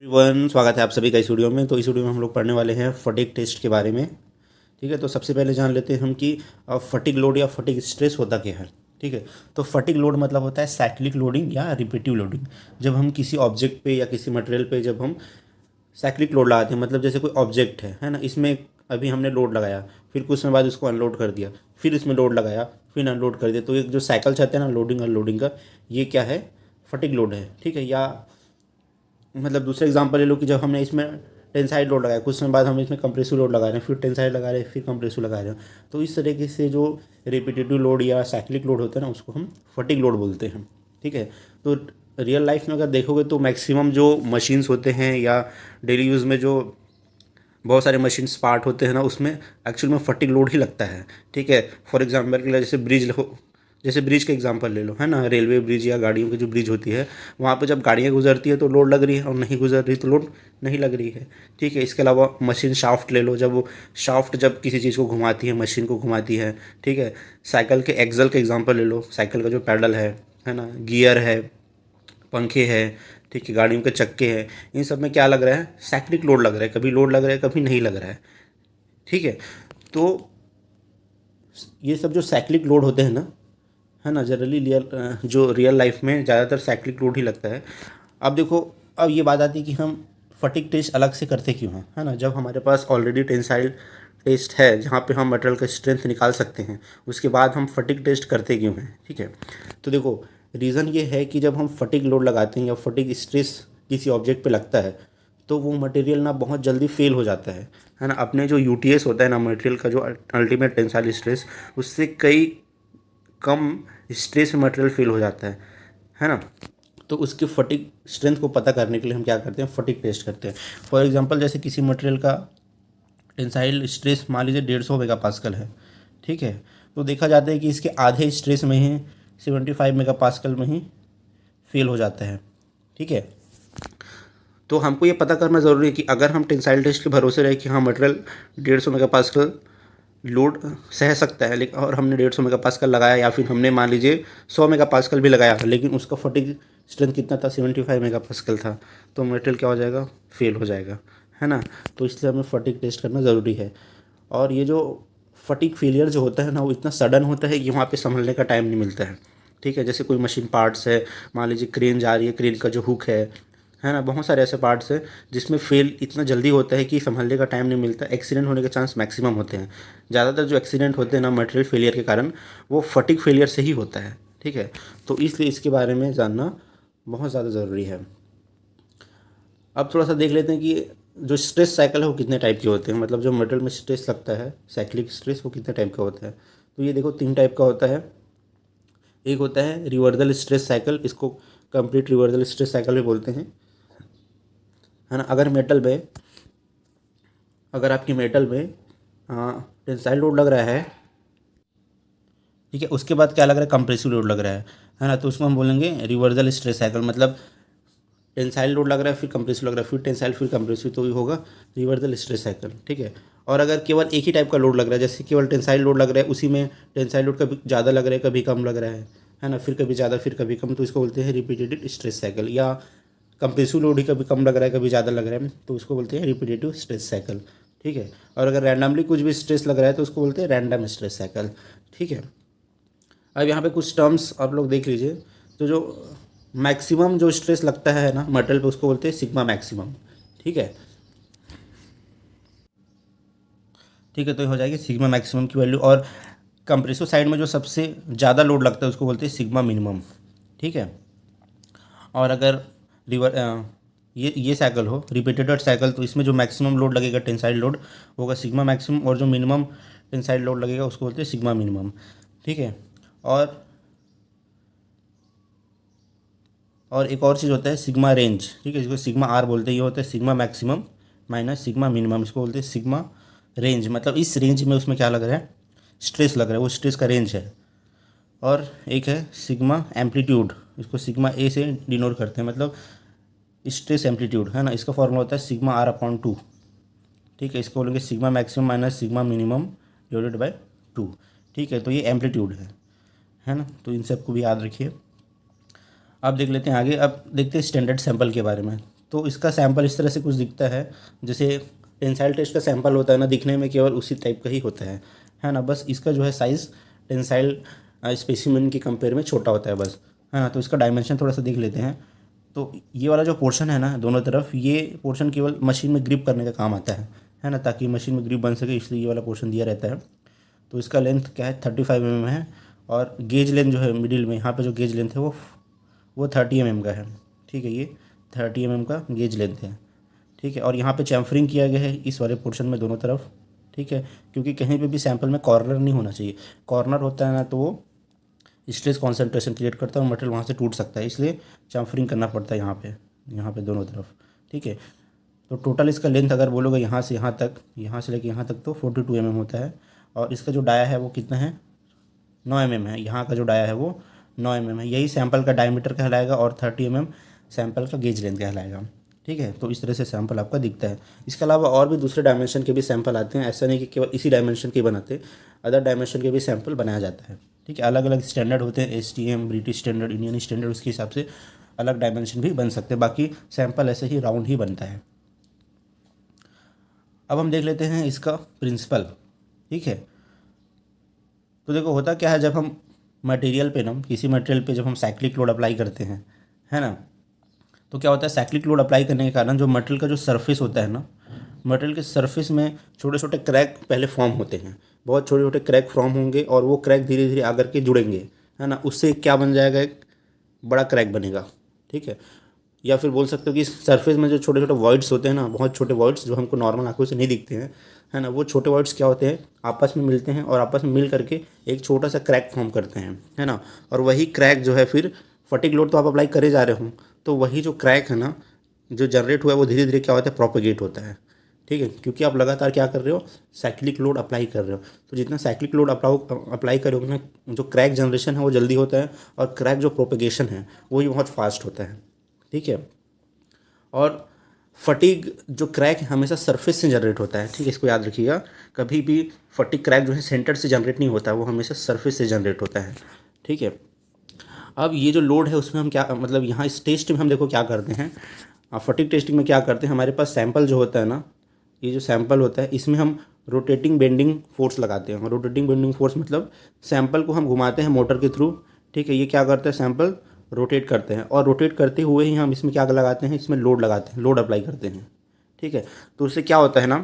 One स्वागत है आप सभी का इस वीडियो में। तो इस वीडियो में हम लोग पढ़ने वाले हैं फटीग टेस्ट के बारे में। ठीक है, तो सबसे पहले जान लेते हैं हम कि फटीग लोड या फटीग स्ट्रेस होता क्या है। ठीक है, तो फटीग लोड मतलब होता है साइक्लिक लोडिंग या रिपीटिव लोडिंग। जब हम किसी ऑब्जेक्ट पे या किसी मटेरियल पे जब हम साइक्लिक लोड लगाते हैं, मतलब जैसे कोई ऑब्जेक्ट है ना, इसमें अभी हमने लोड लगाया, फिर कुछ समय बाद उसको अनलोड कर दिया, फिर इसमें लोड लगाया, फिर अनलोड कर दिया, तो एक जो साइकिल चलते हैं ना लोडिंग अनलोडिंग का, ये क्या है, फटीग लोड है। ठीक है, या मतलब दूसरा एग्जांपल ले लो कि जब हमने इसमें टेंसाइल लोड लगाया, कुछ समय बाद हम इसमें कंप्रेसिव लोड लगा रहे हैं, फिर टेंसाइल लगा रहे हैं, फिर कंप्रेसिव लगा रहे हैं, तो इस तरीके से जो रिपीटेटिव लोड या साइक्लिक लोड होता है ना, उसको हम फटीग लोड बोलते हैं। ठीक है, तो रियल लाइफ में अगर देखोगे तो मैक्सिमम जो मशीन्स होते हैं या डेली यूज़ में जो बहुत सारे मशीन्स पार्ट होते हैं ना, उसमें एक्चुअल में फटीग लोड ही लगता है। ठीक है, फॉर एग्जांपल के लिए जैसे ब्रिज का एग्जांपल ले लो, है ना, रेलवे ब्रिज या गाड़ियों की जो ब्रिज होती है, वहाँ पे जब गाड़ियाँ गुजरती है तो लोड लग रही है, और नहीं गुजर रही तो लोड नहीं लग रही है। ठीक है, इसके अलावा मशीन शाफ्ट ले लो, जब वो शाफ्ट जब किसी चीज़ को घुमाती है, मशीन को घुमाती है। ठीक है, साइकिल के एक्सल का एग्जाम्पल ले लो, साइकिल का जो पैडल है ना, गियर है, पंखे हैं, ठीक है, गाड़ियों के चक्के हैं, इन सब में क्या लग रहा है, साइक्लिक लोड लग रहा है, कभी लोड लग रहा है कभी नहीं लग रहा है। ठीक है, तो ये सब जो साइक्लिक लोड होते हैं ना, है ना, जनरली जो रियल लाइफ में ज़्यादातर साइक्लिक लोड ही लगता है। अब देखो, अब ये बात आती है कि हम फटीग टेस्ट अलग से करते क्यों हैं, है ना, जब हमारे पास ऑलरेडी टेंसाइल टेस्ट है जहाँ पे हम मटेरियल का स्ट्रेंथ निकाल सकते हैं, उसके बाद हम फटीग टेस्ट करते क्यों हैं। ठीक है, तो देखो, रीज़न ये है कि जब हम फटीग लोड लगाते हैं या फटीग स्ट्रेस किसी ऑब्जेक्ट पे लगता है, तो वो मटेरियल ना बहुत जल्दी फेल हो जाता है ना। अपने जो यूटीएस होता है ना मटेरियल का, जो अल्टीमेट टेंसाइल स्ट्रेस, उससे कई कम स्ट्रेस में मटेरियल फेल हो जाता है ना। तो उसकी फटीग स्ट्रेंथ को पता करने के लिए हम क्या करते हैं, फटीग टेस्ट करते हैं। फॉर एग्जांपल, जैसे किसी मटेरियल का टेंसाइल स्ट्रेस मान लीजिए 150 मेगापास्कल है। ठीक है, तो देखा जाता है कि इसके आधे स्ट्रेस में ही 75 मेगापास्कल में ही फेल हो जाता है। ठीक है, तो हमको ये पता करना ज़रूरी है कि अगर हम टेंसाइल टेस्ट के भरोसे रहे कि हाँ मटेरियल 150 मेगापास्कल लोड सह सकता है, लेकिन और हमने 150 मेगापास्कल लगाया, या फिर हमने मान लीजिए 100 मेगापास्कल भी लगाया, लेकिन उसका फटीग स्ट्रेंथ कितना था, 75 मेगापास्कल था, तो मटेरियल क्या हो जाएगा, फेल हो जाएगा, है ना। तो इसलिए हमें फटीग टेस्ट करना ज़रूरी है। और ये जो फटीग फेलियर जो होता है ना, वो इतना सडन होता है कि वहाँ पे संभलने का टाइम नहीं मिलता है। ठीक है, जैसे कोई मशीन पार्ट्स है, मान लीजिए क्रेन जा रही है, क्रेन का जो हुक है ना, बहुत सारे ऐसे पार्ट्स हैं जिसमें फेल इतना जल्दी होता है कि संभलने का टाइम नहीं मिलता, एक्सीडेंट होने के चांस मैक्सिमम होते हैं। ज़्यादातर जो एक्सीडेंट होते हैं ना मटेरियल फेलियर के कारण, वो फटीग फेलियर से ही होता है। ठीक है, तो इसलिए इसके बारे में जानना बहुत ज़्यादा ज़रूरी है। अब थोड़ा सा देख लेते हैं कि जो स्ट्रेस साइकिल है वो कितने टाइप के होते हैं, मतलब जो मटेरियल में स्ट्रेस लगता है, साइक्लिक स्ट्रेस, वो कितने टाइप का होता है। तो ये देखो, 3 टाइप का होता है। एक होता है रिवर्सल स्ट्रेस साइकिल, इसको कंप्लीट रिवर्सल स्ट्रेस साइकिल भी बोलते हैं, है ना। अगर आपकी मेटल में टेंसाइल लोड लग रहा है, ठीक है, उसके बाद क्या लग रहा है, कंप्रेसिव लोड लग रहा है ना, तो उसको हम बोलेंगे रिवर्सल स्ट्रेस साइकिल। मतलब टेंसाइल लोड लग रहा है, फिर कंप्रेसिव लग रहा है, फिर टेंसाइल, फिर कंप्रेसिव, तो ये होगा रिवर्सल स्ट्रेस साइकिल। ठीक है, और अगर केवल एक ही टाइप का लोड लग रहा है, जैसे केवल टेंसाइल लोड लग रहा है, उसी में टेंसाइल लोड कभी ज़्यादा लग रहा है कभी कम लग रहा है ना, फिर कभी ज़्यादा फिर कभी कम, तो इसको बोलते हैं रिपीटेटिव स्ट्रेस साइकिल। या कंप्रेसिव लोड ही कभी कम लग रहा है कभी ज़्यादा लग रहा है, तो उसको बोलते हैं रिपीटेटिव स्ट्रेस साइकिल। ठीक है, और अगर रैंडमली कुछ भी स्ट्रेस लग रहा है तो उसको बोलते हैं रैंडम स्ट्रेस साइकिल। ठीक है, अब यहाँ पे कुछ टर्म्स आप लोग देख लीजिए। तो जो मैक्सिमम जो स्ट्रेस लगता है ना मटेरियल पे, उसको बोलते हैं सिग्मा मैक्सिमम। ठीक है, ठीक है, तो ये हो जाएगी सिग्मा मैक्सिमम की वैल्यू। और कंप्रेसिव साइड में जो सबसे ज़्यादा लोड लगता है उसको बोलते हैं सिग्मा मिनिमम। ठीक है, और अगर रिवर ये साइकिल हो रिपीटेड साइकिल, तो इसमें जो मैक्सिमम लोड लगेगा टेंसाइल लोड होगा सिग्मा मैक्सिमम, और जो मिनिमम टेंसाइल लोड लगेगा उसको बोलते हैं सिग्मा मिनिमम। ठीक है, और एक और चीज़ होता है सिग्मा रेंज। ठीक है, इसको सिग्मा आर बोलते हैं। ये होता है sigma maximum minus sigma minimum, इसको बोलते हैं सिग्मा रेंज। मतलब इस रेंज में उसमें क्या लग रहा है, स्ट्रेस लग रहा है, वो स्ट्रेस का रेंज है। और एक है सिग्मा एम्पलीट्यूड, इसको सिग्मा ए से डिनोट करते हैं, मतलब स्ट्रेस एम्पलीट्यूड, है ना। इसका फॉर्मूला होता है सिग्मा आर अपॉन 2। ठीक है, इसको बोलेंगे sigma maximum minus sigma minimum divided by 2। ठीक है, तो ये एम्पलीट्यूड है ना, तो इन सबको भी याद रखिए। अब देख लेते हैं आगे। अब देखते हैं स्टैंडर्ड सैंपल के बारे में। तो इसका सैंपल इस तरह से कुछ दिखता है, जैसे टेंसाइल टेस्ट का सैंपल होता है ना, दिखने में केवल उसी टाइप का ही होता है ना। बस इसका जो है साइज़ टेंसाइल स्पेसिमेन के कंपेयर में छोटा होता है बस, है ना। तो इसका डायमेंशन थोड़ा सा देख लेते हैं। तो ये वाला जो पोर्शन है ना दोनों तरफ, ये पोर्शन केवल मशीन में ग्रिप करने का काम आता है ना, ताकि मशीन में ग्रिप बन सके, इसलिए ये वाला पोर्शन दिया रहता है। तो इसका लेंथ क्या है 35 mm है, और गेज लेंथ जो है मिडिल में यहाँ पे जो गेज लेंथ है वो 30 mm का है, ठीक है। ये 30 mm का गेज लेंथ है, ठीक है। और यहाँ पे चैम्फरिंग किया गया है इस वाले पोर्शन में दोनों तरफ, ठीक है, क्योंकि कहीं पे भी सैंपल में कॉर्नर नहीं होना चाहिए। कॉर्नर होता है ना तो वो स्ट्रेस कॉन्सेंट्रेशन क्रिएट करता है और मटेरियल वहाँ से टूट सकता है, इसलिए चैम्फरिंग करना पड़ता है यहाँ पे दोनों तरफ, ठीक है। तो टोटल इसका लेंथ अगर बोलोगे यहाँ से यहाँ तक, यहाँ से लेके यहाँ तक, तो 42 mm होता है। और इसका जो डाया है वो कितना है 9 mm है। यहाँ का जो डाया है वो 9 mm है। यही सैंपल का डायमीटर कहलाएगा और 30 mm सैंपल का गेज लेंथ कहलाएगा, ठीक है। तो इस तरह से सैंपल आपका दिखता है। इसके अलावा और भी दूसरे डायमेंशन के भी सैंपल आते हैं, ऐसा नहीं कि केवल इसी डायमेंशन के बनाते, अदर डायमेंशन के भी सैंपल बनाया जाता है, ठीक है। अलग अलग स्टैंडर्ड होते हैं, STM, British standard, Indian standard, उसके हिसाब से अलग डायमेंशन भी बन सकते हैं। बाकी सैंपल ऐसे ही राउंड ही बनता है। अब हम देख लेते हैं इसका प्रिंसिपल, ठीक है। तो देखो होता क्या है, जब हम मटेरियल पे ना, किसी मटेरियल पे जब हम साइक्लिक लोड अप्लाई करते हैं, है ना, तो क्या होता है साइक्लिक लोड अप्लाई करने के कारण जो मटेरियल का जो सरफेस होता है ना, मटेरियल के सरफेस में छोटे छोटे क्रैक पहले फॉर्म होते हैं, बहुत छोटे छोटे क्रैक फॉर्म होंगे, और वो क्रैक धीरे धीरे आकर के जुड़ेंगे, है ना। उससे क्या बन जाएगा, एक बड़ा क्रैक बनेगा, ठीक है। या फिर बोल सकते हो कि सरफेस में जो छोटे छोटे वॉइड्स होते हैं ना, बहुत छोटे वॉइड्स जो हमको नॉर्मल आंखों से नहीं दिखते हैं, है ना, वो छोटे वॉइड्स क्या होते हैं, आपस में मिलते हैं और आपस में मिल करके एक छोटा सा क्रैक फॉर्म करते हैं, है ना। और वही क्रैक जो है फिर फटीग लोड तो आप अप्लाई करे जा रहे हो, तो वही जो क्रैक है ना जो जनरेट हुआ है वो धीरे धीरे क्या होता है, प्रोपेगेट होता है, ठीक है, क्योंकि आप लगातार क्या कर रहे हो, साइक्लिक लोड अप्लाई कर रहे हो। तो जितना साइक्लिक लोड अप्लाई करोगे ना, जो क्रैक जनरेशन है वो जल्दी होता है, और क्रैक जो प्रोपेगेशन है वो भी बहुत फास्ट होता है, ठीक है। और फटीग जो क्रैक है हमेशा सरफेस से जनरेट होता है, ठीक है, इसको याद रखिएगा। कभी भी फटीग क्रैक जो है सेंटर से जनरेट नहीं होता, वो हमेशा सरफेस से जनरेट होता है, ठीक है। अब ये जो लोड है उसमें हम क्या, मतलब यहाँ इस टेस्ट में हम देखो क्या करते हैं, फटीग टेस्टिंग में क्या करते हैं, हमारे पास सैंपल जो होता है ना, ये जो सैंपल होता है इसमें हम रोटेटिंग बेंडिंग फोर्स लगाते हैं। रोटेटिंग बेंडिंग फोर्स मतलब सैंपल को हम घुमाते हैं मोटर के थ्रू, ठीक है। ये क्या करता है, सैंपल रोटेट करते हैं, और रोटेट करते हुए ही हम इसमें क्या लगाते हैं, इसमें लोड लगाते हैं, लोड अप्लाई करते हैं, ठीक है। तो उससे क्या होता है ना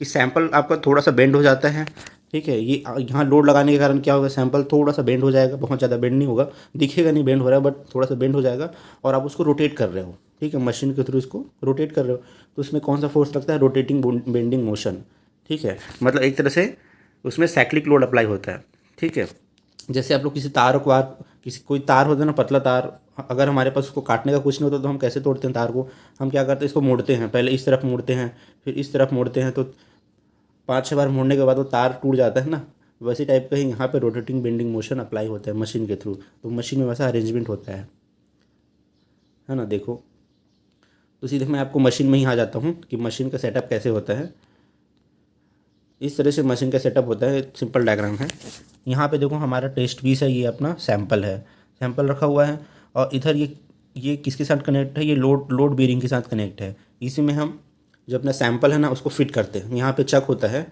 कि सैंपल आपका थोड़ा सा बेंड हो जाता है, ठीक है। ये यहाँ लोड लगाने के कारण क्या होगा, सैंपल थोड़ा सा बेंड हो जाएगा, बहुत ज़्यादा बेंड नहीं होगा, दिखेगा नहीं बेंड हो रहा है, बट थोड़ा सा बेंड हो जाएगा, और आप उसको रोटेट कर रहे हो, ठीक है, मशीन के थ्रू इसको रोटेट कर रहे हो। तो उसमें कौन सा फोर्स लगता है, रोटेटिंग बेंडिंग मोशन, ठीक है। मतलब एक तरह से उसमें साइक्लिक लोड अप्लाई होता है, ठीक है। जैसे आप लोग किसी तार को किसी कोई तार होता है ना, पतला तार, अगर हमारे पास उसको काटने का कुछ नहीं होता तो हम कैसे तोड़ते हैं तार को, हम क्या करते हैं, इसको मोड़ते हैं, पहले इस तरफ मोड़ते हैं, फिर इस तरफ मोड़ते हैं, तो 5-6 बार मोड़ने के बाद वो तार टूट जाता है ना। वैसे टाइप का ही यहाँ पे रोटेटिंग बेंडिंग मोशन अप्लाई होता है मशीन के थ्रू, तो मशीन में वैसा अरेंजमेंट होता है ना। देखो तो सीधे मैं आपको मशीन में ही आ जाता हूँ कि मशीन का सेटअप कैसे होता है। इस तरह से मशीन का सेटअप होता है, सिंपल डायग्राम है। यहाँ पे देखो हमारा टेस्ट पीस है, ये अपना सैंपल है, सैंपल रखा हुआ है, और इधर ये किसके साथ कनेक्ट है, ये लोड बेरिंग के साथ कनेक्ट है। इसी में हम जो अपना सैंपल है ना उसको फिट करते हैं। यहाँ पे चक होता है,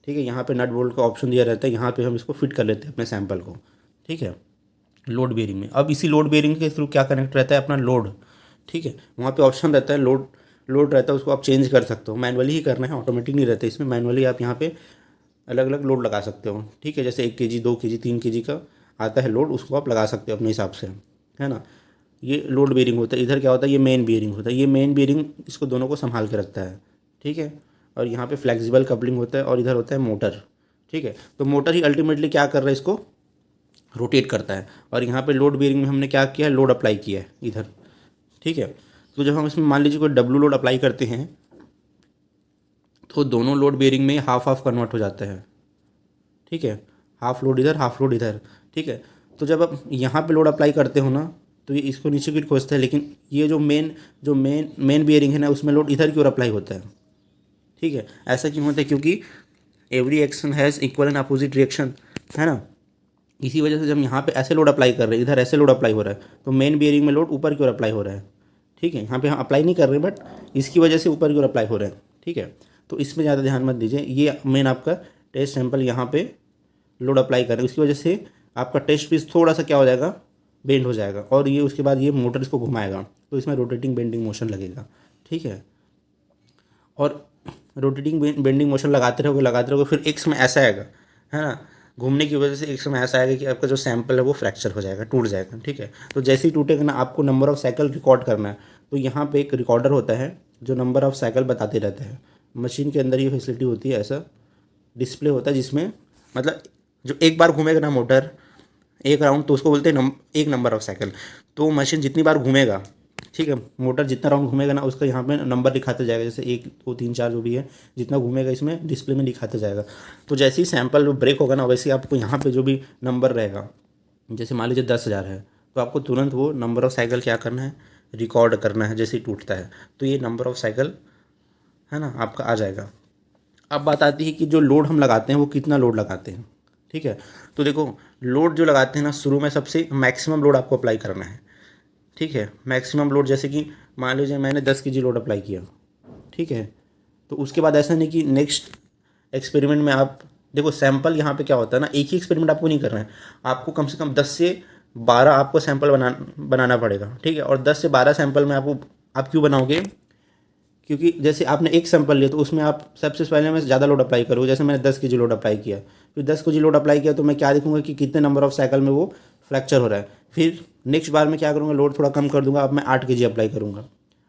ठीक है, यहाँ पे नट बोल्ट का ऑप्शन दिया रहता है, यहाँ पे हम इसको फिट कर लेते हैं अपने सैंपल को, ठीक है, लोड बेरिंग में। अब इसी लोड बेरिंग के थ्रू क्या कनेक्ट रहता है, अपना लोड, ठीक है। वहाँ पे ऑप्शन रहता है लोड रहता है, उसको आप चेंज कर सकते हो, मैनुअली ही करना है, ऑटोमेटिक नहीं रहता इसमें, मैनुअली आप यहाँ पे अलग अलग लोड लगा सकते हो, ठीक है। जैसे 1 kg 2 kg 3 kg का आता है लोड, उसको आप लगा सकते हो अपने हिसाब से, है ना। ये लोड बेरिंग होता है। इधर क्या होता है, ये मेन बेरिंग होता है, ये मेन बेरिंग इसको दोनों को संभाल के रखता है, ठीक है। और यहाँ पे फ्लेक्सिबल कपलिंग होता है, और इधर होता है मोटर, ठीक है। तो मोटर ही अल्टीमेटली क्या कर रहा है, इसको रोटेट करता है। और यहाँ पे लोड बेरिंग में हमने क्या किया है, लोड अप्लाई किया है इधर, ठीक है। तो जब हम इसमें मान लीजिए कोई डब्ल्यू लोड अप्लाई करते हैं तो दोनों लोड बेरिंग में हाफ हाफ कन्वर्ट हो जाता है, ठीक है, हाफ लोड इधर हाफ लोड इधर, ठीक है। तो जब आप यहाँ पे लोड अप्लाई करते हो ना तो ये इसको नीचे की खोजता है, लेकिन ये जो मेन बेरिंग है ना उसमें लोड इधर की ओर अप्लाई होता है, ठीक है। ऐसा क्यों होता है, क्योंकि every action has equal and opposite reaction, है ना। इसी वजह से जब यहाँ पे ऐसे लोड अप्लाई कर रहे हैं, इधर ऐसे लोड अप्लाई हो रहा है, तो मेन बेरिंग में लोड ऊपर की ओर अप्लाई हो रहा है, ठीक है, यहाँ पे हम अप्लाई नहीं कर रहे बट इसकी वजह से ऊपर की ओर अप्लाई हो रहे हैं, ठीक है। तो इसमें ज़्यादा ध्यान मत दीजिए, ये मेन आपका टेस्ट सैंपल यहाँ पे लोड अप्लाई कर रहे हैं, उसकी वजह से आपका टेस्ट पीस थोड़ा सा क्या हो जाएगा, बेंड हो जाएगा, और ये उसके बाद ये मोटर इसको घुमाएगा, तो इसमें रोटेटिंग बेंडिंग मोशन लगेगा, ठीक है। और रोटेटिंग बेंडिंग मोशन लगाते रहोगे, फिर एक समय ऐसा आएगा, है ना, घूमने की वजह से एक समय ऐसा आएगा कि आपका जो सैंपल है वो फ्रैक्चर हो जाएगा, टूट जाएगा, ठीक है। तो जैसे ही टूटेगा ना, आपको नंबर ऑफ़ साइकिल रिकॉर्ड करना है, तो यहाँ पे एक रिकॉर्डर होता है जो नंबर ऑफ़ साइकिल बताते रहता है। मशीन के अंदर ये फैसिलिटी होती है, ऐसा डिस्प्ले होता है जिसमें मतलब जो एक बार घूमेगा ना मोटर एक राउंड, तो उसको बोलते हैं एक नंबर ऑफ़ साइकिल। तो मशीन जितनी बार घूमेगा, ठीक है, मोटर जितना राउंड घूमेगा ना, उसका यहाँ पे नंबर दिखाते जाएगा, जैसे 1 2 3 4 जो भी है, जितना घूमेगा इसमें डिस्प्ले में दिखाते जाएगा। तो जैसे ही सैंपल ब्रेक होगा ना, वैसे ही आपको यहाँ पे जो भी नंबर रहेगा, जैसे मान लीजिए 10,000 है, तो आपको तुरंत वो नंबर ऑफ़ साइकिल क्या करना है, रिकॉर्ड करना है जैसे ही टूटता है, तो ये नंबर ऑफ़ साइकिल है ना आपका आ जाएगा। अब बात आती है कि जो लोड हम लगाते हैं वो कितना लोड लगाते हैं, ठीक है। तो देखो, लोड जो लगाते हैं ना, शुरू में सबसे मैक्सिमम लोड आपको अप्लाई करना है, ठीक है। मैक्सिमम लोड जैसे कि मान लीजिए मैंने 10 kg लोड अप्लाई किया, ठीक है। तो उसके बाद ऐसा नहीं कि नेक्स्ट एक्सपेरिमेंट में आप देखो, सैंपल यहाँ पे क्या होता है ना, एक ही एक्सपेरिमेंट आपको नहीं करना है, आपको कम से कम 10 से 12 आपको सैंपल बनाना पड़ेगा, ठीक है। और 10 से 12 सैंपल में आप क्यों बनाओगे, क्योंकि जैसे आपने एक सैंपल लिया तो उसमें आप सबसे पहले मैं ज़्यादा लोड अप्लाई करूँगा, जैसे मैंने 10 kg लोड अप्लाई किया, फिर 10 kg लोड अप्लाई किया, तो मैं क्या देखूंगा कि कितने नंबर ऑफ साइकिल में वो फ्रैक्चर हो रहा है। फिर नेक्स्ट बार में क्या करूँगा, लोड थोड़ा कम कर दूंगा, अब मैं 8 kg अप्लाई करूँगा,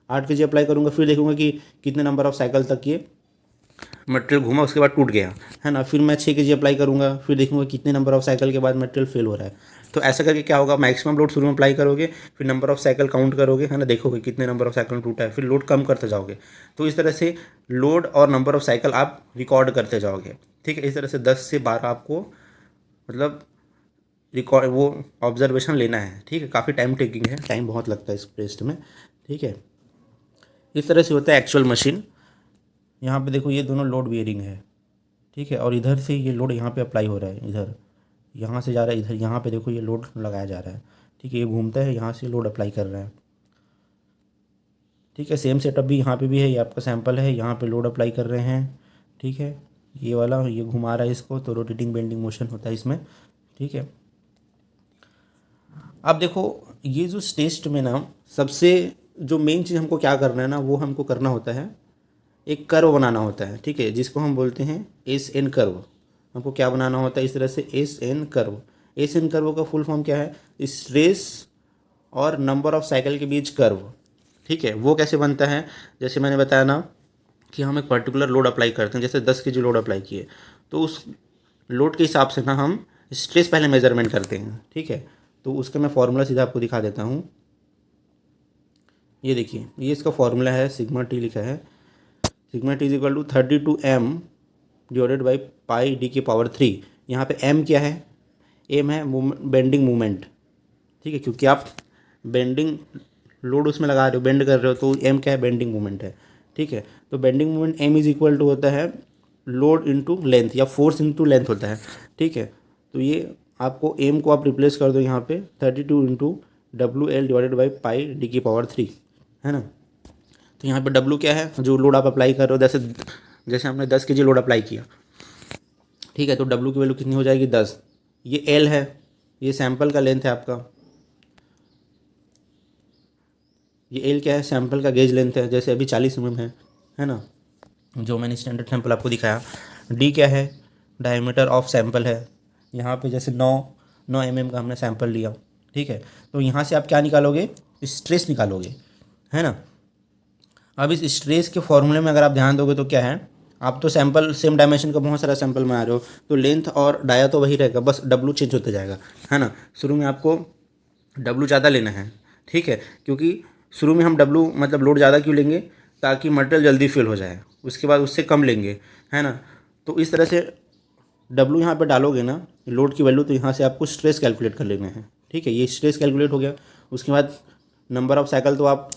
8 kg अप्लाई करूँगा, फिर देखूंगा कि कितने नंबर ऑफ साइकिल तक ये मटेरियल घूमा, उसके बाद टूट गया, है ना। फिर मैं 6 kg अप्लाई करूँगा, फिर देखूंगा कितने नंबर ऑफ साइकिल के बाद मटेरियल फेल हो रहा है। तो ऐसा करके क्या होगा, मैक्सिमम लोड शुरू में अप्लाई करोगे, फिर नंबर ऑफ साइकिल काउंट करोगे, है ना, देखोगे कितने नंबर ऑफ साइकिल टूटा है, फिर लोड कम करते जाओगे। तो इस तरह से लोड और नंबर ऑफ साइकिल आप रिकॉर्ड करते जाओगे, ठीक है। इस तरह से 10 से 12 आपको मतलब रिकॉर्ड वो ऑब्जर्वेशन लेना है, ठीक है। काफ़ी टाइम टेकिंग है, टाइम बहुत लगता है इस टेस्ट में, ठीक है। इस तरह से होता है एक्चुअल मशीन। यहाँ पे देखो, ये दोनों लोड बियरिंग है, ठीक है, और इधर से ये लोड यहाँ पे अप्लाई हो रहा है, इधर यहाँ से जा रहा है, इधर यहाँ पे देखो ये लोड लगाया जा रहा है, ठीक है। ये घूमता है, यहाँ से लोड अप्लाई कर रहा है, ठीक है। सेम सेटअप भी यहाँ पे भी है, ये आपका सैंपल है, यहाँ पे लोड अप्लाई कर रहे हैं, ठीक है। ये वाला ये घुमा रहा है इसको, तो रोटेटिंग बेंडिंग मोशन होता है इसमें, ठीक है। अब देखो, ये जो टेस्ट में ना सबसे जो मेन चीज़ हमको क्या करना है ना, वो हमको करना होता है, एक कर्व बनाना होता है, ठीक है, जिसको हम बोलते हैं एस एन कर्व। हमको क्या बनाना होता है, इस तरह से S N curve. S N curve का फुल फॉर्म क्या है, स्ट्रेस और नंबर ऑफ साइकिल के बीच कर्व, ठीक है। वो कैसे बनता है, जैसे मैंने बताया ना कि हम एक पर्टिकुलर लोड अप्लाई करते हैं, जैसे 10 kg लोड अप्लाई किए, तो उस लोड के हिसाब से ना हम स्ट्रेस पहले मेजरमेंट करते हैं, ठीक है। तो उसका मैं फॉर्मूला सीधा आपको दिखा देता हूँ। ये देखिए, ये इसका फॉर्मूला है, सिग्मा टी लिखा है, sigma t is equal to 32m divided by pi d की पावर 3। यहाँ पे m क्या है, m है बेंडिंग मूवमेंट, ठीक है, क्योंकि आप बेंडिंग लोड उसमें लगा रहे हो, बेंड कर रहे हो, तो m क्या है, बेंडिंग मूवमेंट है, ठीक है। तो bending movement m is equal to होता है लोड इंटू लेंथ या फोर्स इंटू लेंथ होता है, ठीक है। तो ये आपको m को आप रिप्लेस कर दो यहाँ पे 32 into WL divided by pi d की पावर 3, है ना। तो यहाँ पे W क्या है, जो लोड आप अप्लाई कर रहे हो, जैसे हमने 10 kg लोड अप्लाई किया, ठीक है, तो W की वैल्यू कितनी हो जाएगी, 10। ये L है, ये सैंपल का लेंथ है आपका, ये L क्या है, सैंपल का गेज लेंथ है, जैसे अभी 40 mm है ना, जो मैंने स्टैंडर्ड सैंपल आपको दिखाया। D क्या है, डायमीटर ऑफ सैंपल है, यहाँ पे जैसे 9 mm का हमने सैंपल लिया, ठीक है। तो यहाँ से आप क्या निकालोगे, स्ट्रेस निकालोगे, है ना। अब इस स्ट्रेस के फॉर्मूले में अगर आप ध्यान दोगे तो क्या है, आप तो सैंपल सेम डायमेंशन का बहुत सारा सैंपल में आ रहे हो, तो लेंथ और डाया तो वही रहेगा, बस W चेंज होता जाएगा, है ना। शुरू में आपको W ज़्यादा लेना है, ठीक है, क्योंकि शुरू में हम W मतलब लोड ज़्यादा क्यों लेंगे, ताकि मटेरियल जल्दी फिल हो जाए, उसके बाद उससे कम लेंगे, है ना। तो इस तरह से W यहाँ पे डालोगे ना लोड की वैल्यू, तो यहाँ से आपको स्ट्रेस कैलकुलेट कर लेना है, ठीक है। ये स्ट्रेस कैलकुलेट हो गया, उसके बाद नंबर ऑफ साइकिल तो आप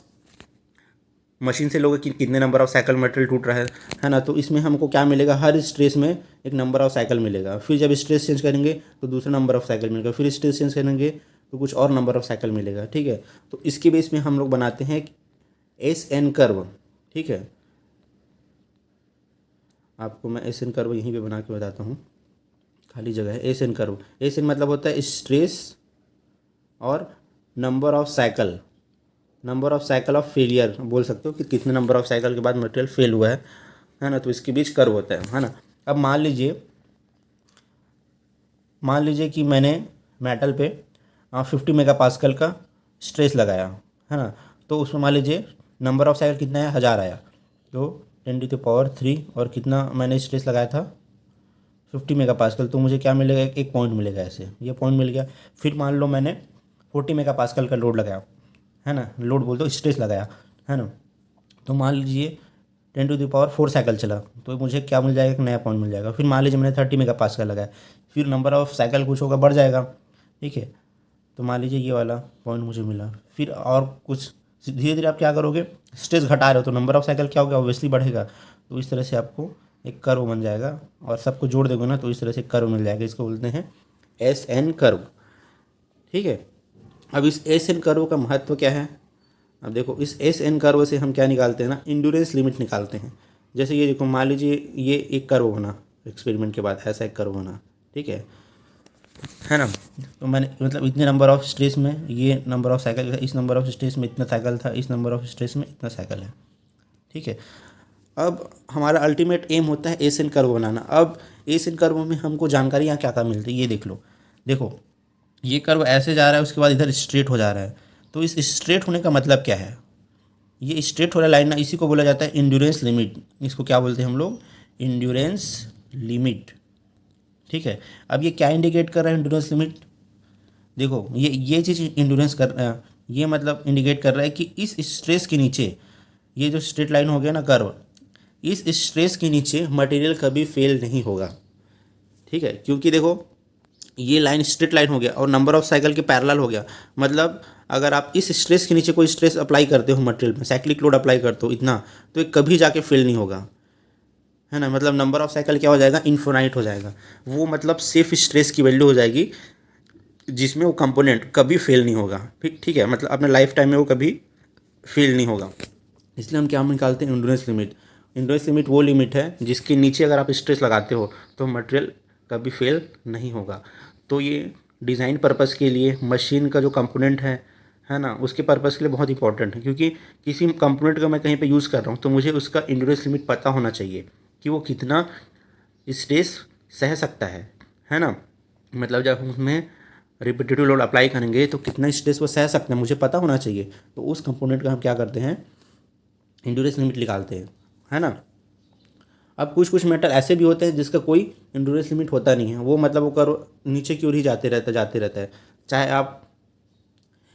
मशीन से लोगे कि कितने नंबर ऑफ साइकिल मटेरियल टूट रहा है ना। तो इसमें हमको क्या मिलेगा, हर स्ट्रेस में एक नंबर ऑफ साइकिल मिलेगा, फिर जब स्ट्रेस चेंज करेंगे तो दूसरा नंबर ऑफ साइकिल मिलेगा, फिर स्ट्रेस चेंज करेंगे तो कुछ और नंबर ऑफ साइकिल मिलेगा, ठीक है। तो इसके बेस में हम लोग बनाते हैं एस एन कर्व, ठीक है, आपको मैं एस एन कर्व यहीं पे बना के बताता हूँ, खाली जगह है। S N curve, S N मतलब होता है स्ट्रेस और number of cycle, number of cycle of failure बोल सकते हो कि कितने नंबर ऑफ साइकिल के बाद मटेरियल फेल हुआ है ना, तो इसके बीच कर्व होता है ना। अब मान लीजिए कि मैंने मेटल पे 50 मेगापास्कल का स्ट्रेस लगाया है ना, तो उसमें मान लीजिए नंबर ऑफ साइकिल कितना है, 1000 आया, तो 10⁻³ और कितना मैंने स्ट्रेस लगाया था, 50 मेगापास्कल, तो मुझे क्या मिलेगा, एक पॉइंट मिलेगा, ऐसे ये पॉइंट मिल गया। फिर मान लो मैंने 40 मेगापास्कल का लोड लगाया है ना, लोड बोल दो, स्ट्रेस लगाया है ना, तो मान लीजिए 10⁻⁴ साइकिल चला, तो मुझे क्या मिल जाएगा, एक नया पॉइंट मिल जाएगा। फिर मान लीजिए मैंने 30 मेगापास्कल लगाया, फिर नंबर ऑफ साइकिल कुछ होगा, बढ़ जाएगा, ठीक है, तो मान लीजिए ये वाला पॉइंट मुझे मिला। फिर और कुछ धीरे धीरे आप क्या करोगे, स्ट्रेस घटा रहे हो तो नंबर ऑफ साइकिल क्या होगा, ऑब्वियसली बढ़ेगा, तो इस तरह से आपको एक कर्व बन जाएगा, और सबको जोड़ दोगे ना तो इस तरह से कर्व मिल जाएगा, इसको बोलते हैं एस एन कर्व, ठीक है। अब इस एस एन कर्व का महत्व क्या है, अब देखो इस एस एन कर्व से हम क्या निकालते हैं ना, इंड्योरेंस लिमिट निकालते हैं। जैसे ये देखो, मान लीजिए ये एक कर्व बना, एक्सपेरिमेंट के बाद ऐसा एक कर्व बना, ठीक है ना, तो मैंने मतलब इतने नंबर ऑफ स्ट्रेस में ये नंबर ऑफ साइकिल, इस नंबर ऑफ स्ट्रेस में इतना साइकिल था, इस नंबर ऑफ स्ट्रेस में इतना साइकिल है, ठीक है। अब हमारा अल्टीमेट एम होता है एस एन कर्व बनाना। अब एस एन कर्व में हमको जानकारियाँ क्या क्या मिलती है, ये देख लो, देखो ये कर्व ऐसे जा रहा है, उसके बाद इधर स्ट्रेट हो जा रहा है, तो इस स्ट्रेट होने का मतलब क्या है, ये स्ट्रेट वाला लाइन ना, इसी को बोला जाता है इंड्योरेंस लिमिट, इसको क्या बोलते हैं हम लोग, इंड्योरेंस लिमिट, ठीक है। अब ये क्या इंडिकेट कर रहा है, इंड्योरेंस लिमिट, देखो ये चीज़ इंड्योरेंस कर ये मतलब इंडिकेट कर रहा है कि इस स्ट्रेस के नीचे, ये जो स्ट्रेट लाइन हो गया ना कर्व, इस स्ट्रेस के नीचे मटेरियल कभी फेल नहीं होगा, ठीक है, क्योंकि देखो ये लाइन स्ट्रेट लाइन हो गया और नंबर ऑफ साइकिल के पैरेलल हो गया, मतलब अगर आप इस स्ट्रेस के नीचे कोई स्ट्रेस अप्लाई करते हो मटेरियल में, साइक्लिक लोड अप्लाई करते हो इतना, तो ये कभी जाके फेल नहीं होगा, है ना, मतलब नंबर ऑफ साइकिल क्या हो जाएगा, इन्फिनाइट हो जाएगा, वो मतलब सेफ स्ट्रेस की वैल्यू हो जाएगी, जिसमें वो कंपोनेंट कभी फेल नहीं होगा, ठीक है, मतलब अपने लाइफ टाइम में वो कभी फेल नहीं होगा। इसलिए हम क्या निकालते हैं, इंड्योरेंस लिमिट। इंड्योरेंस लिमिट वो लिमिट है जिसके नीचे अगर आप स्ट्रेस लगाते हो तो मटेरियल कभी फेल नहीं होगा। तो ये डिज़ाइन पर्पस के लिए मशीन का जो कंपोनेंट है ना, उसके पर्पस के लिए बहुत इंपॉर्टेंट है, क्योंकि किसी कंपोनेंट का मैं कहीं पे यूज़ कर रहा हूँ तो मुझे उसका इंड्योरेंस लिमिट पता होना चाहिए कि वो कितना स्ट्रेस सह सकता है ना, मतलब जब हम उसमें रिपीटेटिव लोड अप्लाई करेंगे तो कितना स्ट्रेस वो सह सकते हैं, मुझे पता होना चाहिए, तो उस कंपोनेंट का हम क्या करते हैं, इंड्योरेंस लिमिट निकालते हैं, है ना। अब कुछ कुछ मेटल ऐसे भी होते हैं जिसका कोई इंड्योरेंस लिमिट होता नहीं है, वो मतलब वो कर्व नीचे की ओर ही जाते रहता है, चाहे आप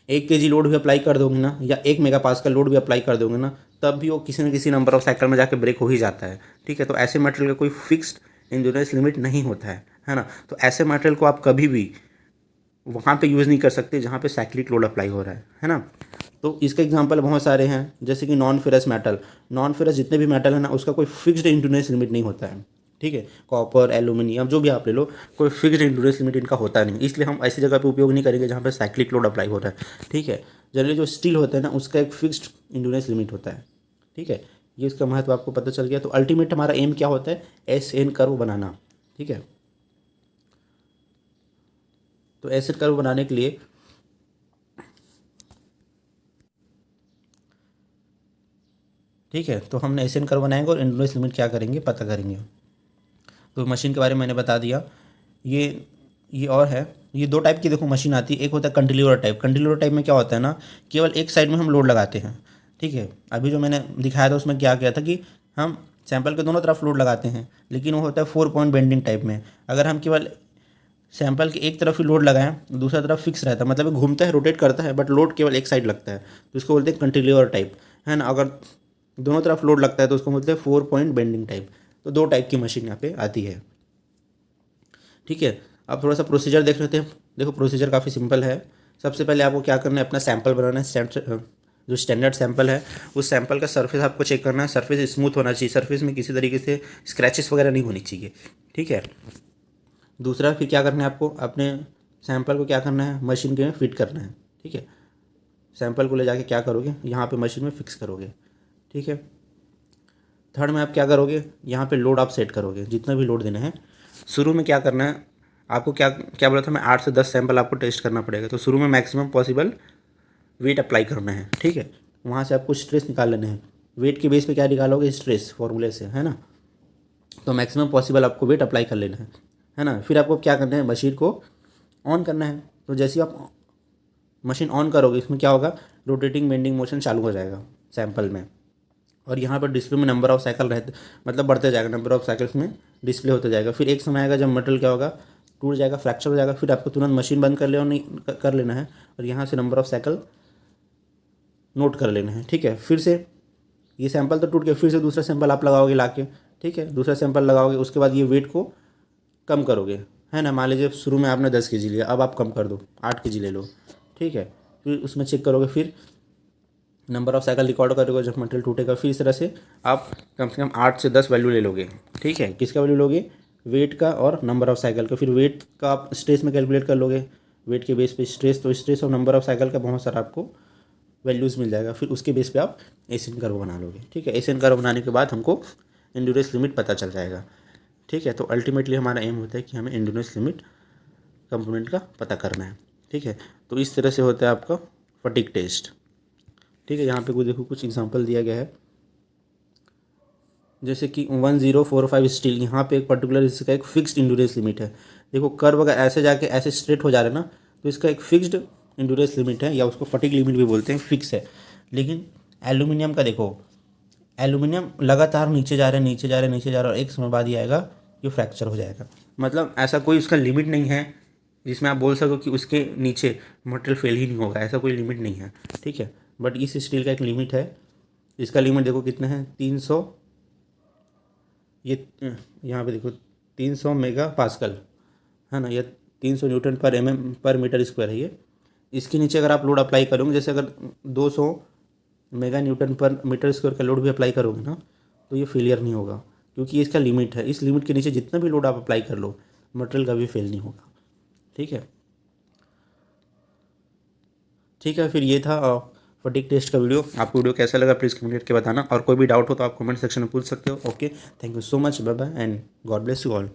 1 kg लोड भी अप्लाई कर दोगे ना, या 1 मेगापास्कल लोड भी अप्लाई कर दोगे ना, तब भी वो किसी न किसी नंबर ऑफ साइकिल में जाके ब्रेक हो ही जाता है, ठीक है। तो ऐसे मटेरियल का कोई फिक्स्ड इंड्योरेंस लिमिट नहीं होता है ना, तो ऐसे मटेरियल को आप कभी भी वहाँ पे यूज़ नहीं कर सकते जहाँ पे साइक्लिक लोड अप्लाई हो रहा है ना। तो इसके एग्जांपल बहुत सारे हैं, जैसे कि non ferrous metal, non ferrous जितने भी मेटल है ना, उसका कोई फिक्स्ड इंड्योरेंस लिमिट नहीं होता है, ठीक है। कॉपर, एल्यूमिनियम, जो भी आप ले लो, कोई फिक्स्ड इंड्योरेंस लिमिट इनका होता नहीं, इसलिए हम ऐसी जगह पे उपयोग नहीं करेंगे जहाँ पे साइक्लिक लोड अप्लाई हो रहा है, ठीक है। जनरली जो स्टील होता है ना, उसका एक फिक्स्ड इंड्योरेंस लिमिट होता है, ठीक है। ये इसका महत्व आपको पता चल गया। तो अल्टीमेट हमारा एम क्या होता है, एस एन कर्व बनाना, ठीक है। तो एस एन कर्व बनाने के लिए ठीक है, तो हमने एस एन कर्व बनाएंगे और इंड्योरेंस लिमिट क्या करेंगे, पता करेंगे। तो मशीन के बारे में मैंने बता दिया। ये और है, ये दो टाइप की देखो मशीन आती है, एक होता है कंटिल्यूर टाइप। कंटिल्यूर टाइप में क्या होता है ना, केवल एक साइड में हम लोड लगाते हैं, ठीक है। अभी जो मैंने दिखाया था उसमें क्या किया था कि हम सैंपल के दोनों तरफ लोड लगाते हैं, लेकिन वो होता है 4 पॉइंट बेंडिंग टाइप में। अगर हम केवल सैंपल के एक तरफ ही लोड लगाएं, दूसरा तरफ फिक्स रहता है, मतलब घूमता है, रोटेट करता है, बट लोड केवल एक साइड लगता है, तो इसको बोलते हैं कंटिल्यूर टाइप, है ना। अगर दोनों तरफ लोड लगता है तो उसको बोलते हैं 4 पॉइंट बेंडिंग टाइप। तो दो टाइप की मशीन यहाँ पे आती है, ठीक है। अब थोड़ा सा प्रोसीजर देख लेते हैं। देखो प्रोसीजर काफ़ी सिंपल है। सबसे पहले आपको क्या करना है, अपना सैंपल बनाना है, जो स्टैंडर्ड सैंपल है उस सैंपल का सरफेस आपको चेक करना है, सरफेस स्मूथ होना चाहिए, सरफेस में किसी तरीके से स्क्रैचेस वगैरह नहीं होनी चाहिए, ठीक है। दूसरा फिर क्या करना है, आपको अपने सैंपल को क्या करना है, मशीन के में फिट करना है, ठीक है। सैंपल को ले जाके क्या करोगे, यहाँ पे मशीन में फिक्स करोगे। ठीक है। थर्ड में आप क्या करोगे, यहाँ पे लोड आप सेट करोगे, जितना भी लोड देना है। शुरू में क्या करना है आपको, क्या क्या बोला था मैं, 8 से 10 सैंपल आपको टेस्ट करना पड़ेगा। तो शुरू में मैक्सिमम पॉसिबल वेट अप्लाई करना है। ठीक है। वहाँ से आपको स्ट्रेस निकाल लेना है। वेट के बेस पे क्या निकालोगे, स्ट्रेस फॉर्मूले से, है ना। तो मैक्सिमम पॉसिबल आपको वेट अप्लाई कर लेना है ना। फिर आपको क्या करना है, मशीन को ऑन करना है। तो जैसे आप मशीन ऑन करोगे, इसमें क्या होगा, रोटेटिंग बेंडिंग मोशन चालू हो जाएगा सैंपल में। और यहाँ पर डिस्प्ले में नंबर ऑफ साइकिल रहते, मतलब बढ़ते जाएगा, नंबर ऑफ साइकिल्स में डिस्प्ले होता जाएगा। फिर एक समय आएगा जब मटेरियल क्या होगा, टूट जाएगा, फ्रैक्चर हो जाएगा। फिर आपको तुरंत मशीन बंद कर लेना है और यहाँ से नंबर ऑफ साइकिल नोट कर लेना है। ठीक है। फिर से ये सैंपल तो टूट गया, फिर से दूसरा सैंपल आप लगाओगे लाके। ठीक है। दूसरा सैंपल लगाओगे, उसके बाद ये वेट को कम करोगे, है ना। मान लीजिए शुरू में आपने 10 kg लिया, अब आप कम कर दो, 8 kg ले लो। ठीक है। फिर उसमें चेक करोगे, फिर नंबर ऑफ साइकिल रिकॉर्ड करोगे जब मटेरियल टूटेगा। फिर इस तरह से आप कम से कम 8 से 10 वैल्यू ले लोगे। ठीक है। किसका वैल्यू लोगे, वेट का और नंबर ऑफ साइकिल का। फिर वेट का आप स्ट्रेस में कैलकुलेट कर लोगे, वेट के बेस पे स्ट्रेस, तो स्ट्रेस और नंबर ऑफ साइकिल का बहुत सारा आपको वैल्यूज़ मिल जाएगा। फिर उसके बेस पे आप एसियन कर्व बना लोगे। ठीक है। एसियन कर्व बनाने के बाद हमको एंड्योरेंस लिमिट पता चल जाएगा। ठीक है। तो अल्टीमेटली हमारा एम होता है कि हमें एंड्योरेंस लिमिट कंपोनेंट का पता करना है। ठीक है। तो इस तरह से होता है आपका फटीग टेस्ट। ठीक है। यहाँ पे देखो कुछ एग्जांपल दिया गया है, जैसे कि 1045 स्टील, यहाँ पे एक पर्टिकुलर इसका एक फिक्स्ड एंड्योरेंस लिमिट है। देखो कर्व अगर ऐसे जाके ऐसे स्ट्रेट हो जा रहा है ना, तो इसका एक फिक्स्ड एंड्योरेंस लिमिट है, या उसको फटीग लिमिट भी बोलते हैं, फिक्स है। लेकिन एल्यूमिनियम का देखो, एल्यूमिनियम लगातार नीचे जा रहा है, नीचे जा रहा है, नीचे जा रहा है, और एक समय बाद ये आएगा, ये फ्रैक्चर हो जाएगा। मतलब ऐसा कोई उसका लिमिट नहीं है जिसमें आप बोल सको कि उसके नीचे मटेरियल फेल ही नहीं होगा, ऐसा कोई लिमिट नहीं है। ठीक है। बट इस स्टील का एक लिमिट है, इसका लिमिट देखो कितना है, 300, ये यहाँ पे देखो 300 मेगा पास्कल, है ना। ये 300 न्यूटन पर पर मीटर स्क्वायर है ये। इसके नीचे अगर आप लोड अप्लाई करोगे, जैसे अगर 200 मेगा न्यूटन पर मीटर स्क्वायर का लोड भी अप्लाई करोगे ना, तो ये फेलियर नहीं होगा, क्योंकि ये इसका लिमिट है। इस लिमिट के नीचे जितना भी लोड आप अप्लाई कर लो, मटेरियल का भी फेल नहीं होगा। ठीक है। ठीक है। फिर ये था फटीग टेस्ट का वीडियो। आपको वीडियो कैसा लगा प्लीज़ कमेंट करके बताना, और कोई भी डाउट हो तो आप कमेंट सेक्शन में पूछ सकते हो। Okay, thank you so much, bye bye and God bless you all.